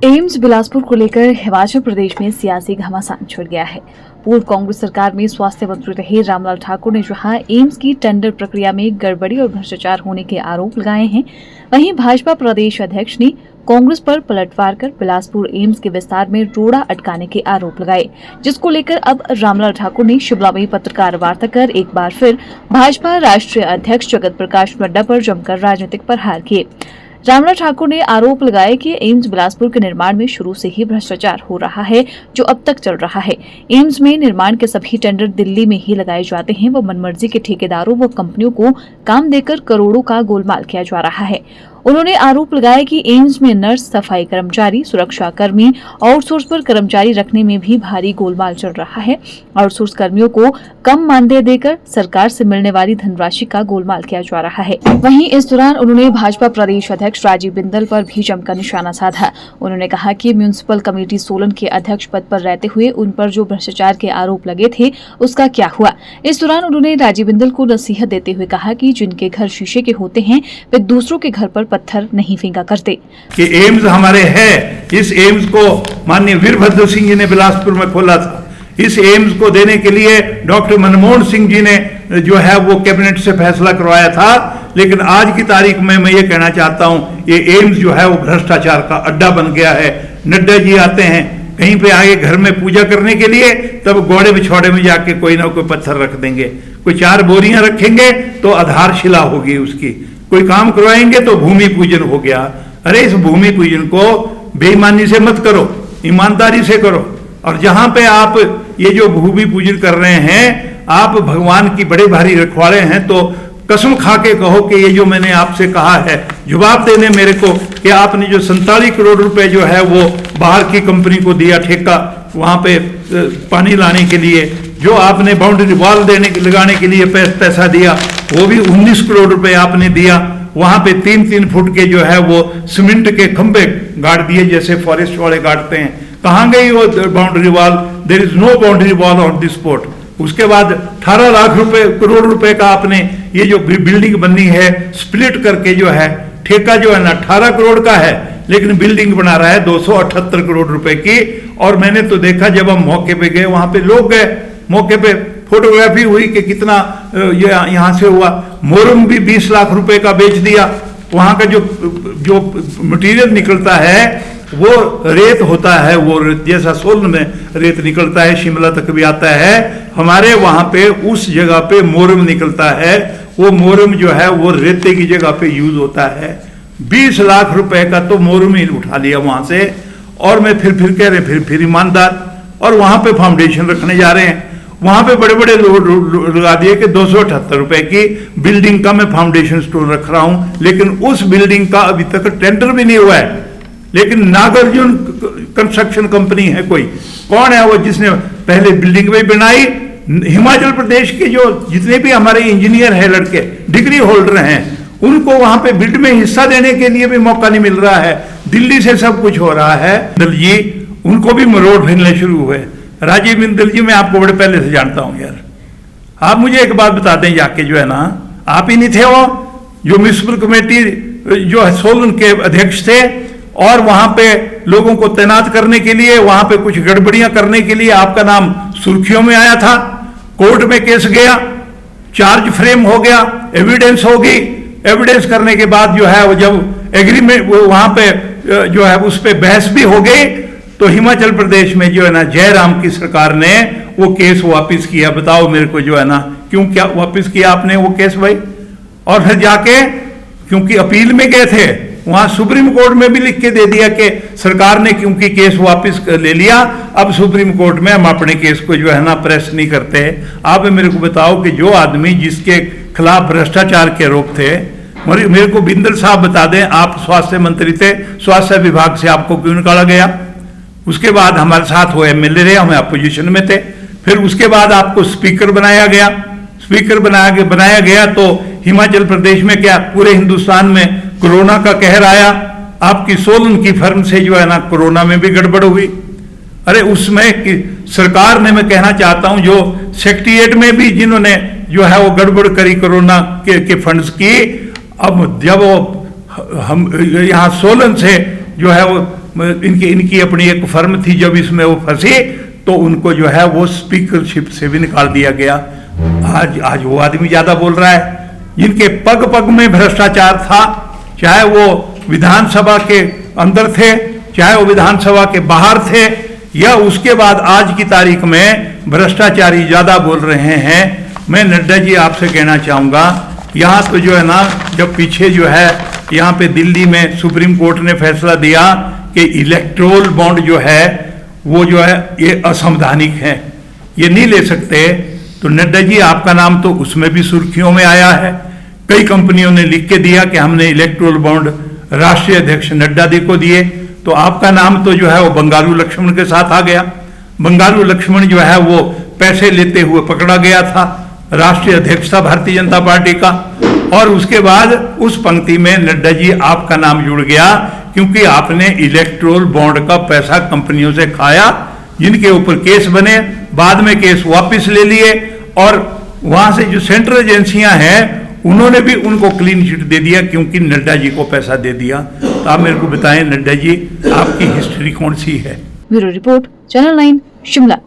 AIIMS Bilaspur को लेकर हिमाचल प्रदेश में सियासी घमासान छिड़ गया है। पूर्व कांग्रेस सरकार में स्वास्थ्य मंत्री रहे रामलाल ठाकुर ने जहां एम्स की टेंडर प्रक्रिया में गड़बड़ी और भ्रष्टाचार होने के आरोप लगाए हैं, वहीं भाजपा प्रदेश अध्यक्ष ने कांग्रेस पर पलटवार कर बिलासपुर एम्स के विस्तार में रोड़ा अटकाने के आरोप लगाए, जिसको लेकर अब रामलाल ठाकुर ने शिमला में पत्रकार वार्ता कर एक बार फिर भाजपा राष्ट्रीय अध्यक्ष जगत प्रकाश नड्डा पर जमकर राजनीतिक प्रहार किए। रामलाल ठाकुर ने आरोप लगाया कि एम्स बिलासपुर के निर्माण में शुरू से ही भ्रष्टाचार हो रहा है, जो अब तक चल रहा है। एम्स में निर्माण के सभी टेंडर दिल्ली में ही लगाए जाते हैं व मनमर्जी के ठेकेदारों व कंपनियों को काम देकर करोड़ों का गोलमाल किया जा रहा है। उन्होंने आरोप लगाया कि एम्स में नर्स, सफाई कर्मचारी, सुरक्षा कर्मी, आउटसोर्स पर कर्मचारी रखने में भी भारी गोलमाल चल रहा है। आउटसोर्स कर्मियों को कम मानदेय देकर सरकार से मिलने वाली धनराशि का गोलमाल किया जा रहा है। वहीं इस दौरान उन्होंने भाजपा प्रदेश अध्यक्ष राजीव बिंदल पर भी जमकर निशाना साधा। उन्होंने कहा कि म्युनिसिपल कमेटी सोलन के अध्यक्ष पद पर रहते हुए उन पर जो भ्रष्टाचार के आरोप लगे थे, उसका क्या हुआ। इस दौरान उन्होंने राजीव बिंदल को नसीहत देते हुए कहा कि जिनके घर शीशे के होते हैं, वे दूसरों के घर पर पत्थर नहीं फेंका करते। कि एम्स हमारे है, इस एम्स को माननीय वीरभद्र सिंह जी ने बिलासपुर में खोला था। इस एम्स को देने के लिए डॉक्टर मनमोहन सिंह जी ने जो है वो कैबिनेट से फैसला करवाया था, लेकिन आज की तारीख में मैं ये कहना चाहता हूं, ये एम्स जो है वो भ्रष्टाचार का अड्डा बन गया है। नड्डा जी आते हैं कहीं पे आगे घर में पूजा करने के लिए, तब घोड़े बिछौड़े में जाके कोई ना कोई पत्थर रख देंगे, कोई 4 बोरियां रखेंगे तो आधारशिला होगी उसकी, कोई काम करवाएंगे तो भूमि पूजन हो गया। अरे इस भूमि पूजन को बेईमानी से मत करो, ईमानदारी से करो। और जहां पे आप ये जो भूमि पूजन कर रहे हैं, आप भगवान की बड़े भारी रखवाले हैं, तो कसम खा के कहो कि ये जो मैंने आपसे कहा है, जवाब देने मेरे को कि आपने जो 47 करोड़ रुपए जो है वो बाहर की कंपनी को दिया ठेका, वहां पे पानी लाने के लिए, जो आपने बाउंड्री वॉल लगाने के लिए पैसा दिया, वो भी 19 करोड़ रुपए आपने दिया। वहां पे 3-3 फुट के जो है वो सीमेंट के खंभे गाड़ दिए, जैसे फॉरेस्ट वाले गाड़ते हैं। कहां गई वो boundary wall? There is no boundary wall on this spot. उसके बाद 18 लाख करोड़ रुपए का आपने ये जो बिल्डिंग बननी है स्प्लिट करके जो है, ठेका जो है ना 18 करोड़ का है, लेकिन बिल्डिंग बना रहा है 278 करोड़ रुपए की। और मैंने तो देखा, जब हम मौके पे गए, वहां पे लोग गए, मौके पे फोटोग्राफी हुई कि कितना ये यहाँ से हुआ। मोरम भी 20 लाख रुपए का बेच दिया। वहां का जो मटेरियल निकलता है वो रेत होता है, वो जैसा सोलन में रेत निकलता है, शिमला तक भी आता है, हमारे वहां पे उस जगह पे मोरम निकलता है। वो मोरम जो है वो रेते की जगह पे यूज होता है। 20 लाख रुपए का तो मोरम ही उठा लिया वहां से। और मैं फिर कह रहे फिर ईमानदार, और वहां पे फाउंडेशन रखने जा रहे हैं। वहां पे बड़े बड़े लगा दिए कि 278 रुपए की बिल्डिंग का मैं फाउंडेशन स्टोन रख रहा हूं, लेकिन उस बिल्डिंग का अभी तक टेंडर भी नहीं हुआ है। लेकिन नागार्जुन कंस्ट्रक्शन कंपनी है, कोई कौन है वो जिसने पहले बिल्डिंग भी बनाई। हिमाचल प्रदेश के जो जितने भी हमारे इंजीनियर हैं, लड़के डिग्री होल्डर हैं, उनको वहां पे बिड में हिस्सा देने के लिए भी मौका नहीं मिल रहा है। दिल्ली से सब कुछ हो रहा है। बिंदल जी, उनको भी मरोड़ फिरने शुरू हुए। राजीव बिंदल जी, मैं आपको बड़े पहले से जानता हूं यार। आप मुझे एक बात बता दें जाके, जो है ना, आप ही नहीं थे वो जो म्युनिसिपल कमेटी जो है सोलन के अध्यक्ष थे, और वहां पे लोगों को तैनात करने के लिए, वहां पे कुछ गड़बड़ियां करने के लिए आपका नाम सुर्खियों में आया था। कोर्ट में केस गया, चार्ज फ्रेम हो गया, एविडेंस होगी। एविडेंस करने के बाद जो है वो जब एग्रीमेंट वहां पे जो है उस पे बहस भी हो गई, तो हिमाचल प्रदेश में जो है ना जयराम की सरकार ने वो केस वापस किया। बताओ मेरे को, जो है ना, क्यों क्या वापस किया आपने वो केस भाई? और फिर जाके, क्योंकि अपील में गए थे, वहां सुप्रीम कोर्ट में भी लिख के दे दिया कि सरकार ने क्योंकि केस वापस ले लिया, अब सुप्रीम कोर्ट में हम अपने केस को जो है ना प्रेस नहीं करते। आप मेरे को बताओ कि जो आदमी जिसके खिलाफ भ्रष्टाचार के आरोप थे, मेरे को बिंदल साहब बता दें, आप स्वास्थ्य मंत्री थे, स्वास्थ्य विभाग से आपको क्यों निकाला गया? उसके बाद हमारे साथ वो एमएलए रहे, हम अपोजिशन में थे। फिर उसके बाद आपको स्पीकर बनाया गया। स्पीकर बनाया गया तो हिमाचल प्रदेश में क्या, पूरे हिंदुस्तान में कोरोना का कहर आया। आपकी सोलन की फर्म से जो है ना कोरोना में भी गड़बड़ हुई। अरे उसमें कि सरकार ने, मैं कहना चाहता हूं, जो सेक्रेटेरिएट में भी जिन्होंने जो है वो गड़बड़ करी कोरोना के फंड्स की, अब जब वो हम यहाँ सोलन से जो है वो इनकी इनकी अपनी एक फर्म थी, जब इसमें वो फंसे तो उनको जो है वो स्पीकरशिप से भी निकाल दिया गया। आज वो आदमी ज्यादा बोल रहा है। इनके पग पग में भ्रष्टाचार था, चाहे वो विधानसभा के अंदर थे, चाहे वो विधानसभा के बाहर थे, या उसके बाद आज की तारीख में भ्रष्टाचारी ज्यादा बोल रहे हैं। मैं नड्डा जी आपसे कहना चाहूंगा, यहाँ तो जो है ना, जब पीछे जो है यहाँ पे दिल्ली में सुप्रीम कोर्ट ने फैसला दिया कि इलेक्टोरल बॉन्ड जो है वो जो है ये असंवैधानिक है, ये नहीं ले सकते, तो नड्डा जी आपका नाम तो उसमें भी सुर्खियों में आया है। कई कंपनियों ने लिख के दिया कि हमने इलेक्टोरल बॉन्ड राष्ट्रीय अध्यक्ष नड्डा जी को दिए, तो आपका नाम तो जो है वो बंगारू लक्ष्मण के साथ आ गया। बंगारू लक्ष्मण जो है वो पैसे लेते हुए पकड़ा गया था, राष्ट्रीय अध्यक्ष था भारतीय जनता पार्टी का, और उसके बाद उस पंक्ति में नड्डा जी आपका नाम जुड़ गया, क्योंकि आपने इलेक्टोरल बॉन्ड का पैसा कंपनियों से खाया, जिनके ऊपर केस बने, बाद में केस वापस ले लिए, और वहां से जो सेंट्रल एजेंसियां हैं उन्होंने भी उनको क्लीन चिट दे दिया, क्योंकि नड्डा जी को पैसा दे दिया। तो आप मेरे को बताएं नड्डा जी, आपकी हिस्ट्री कौन सी है? Bureau report, channel 9, Shimla.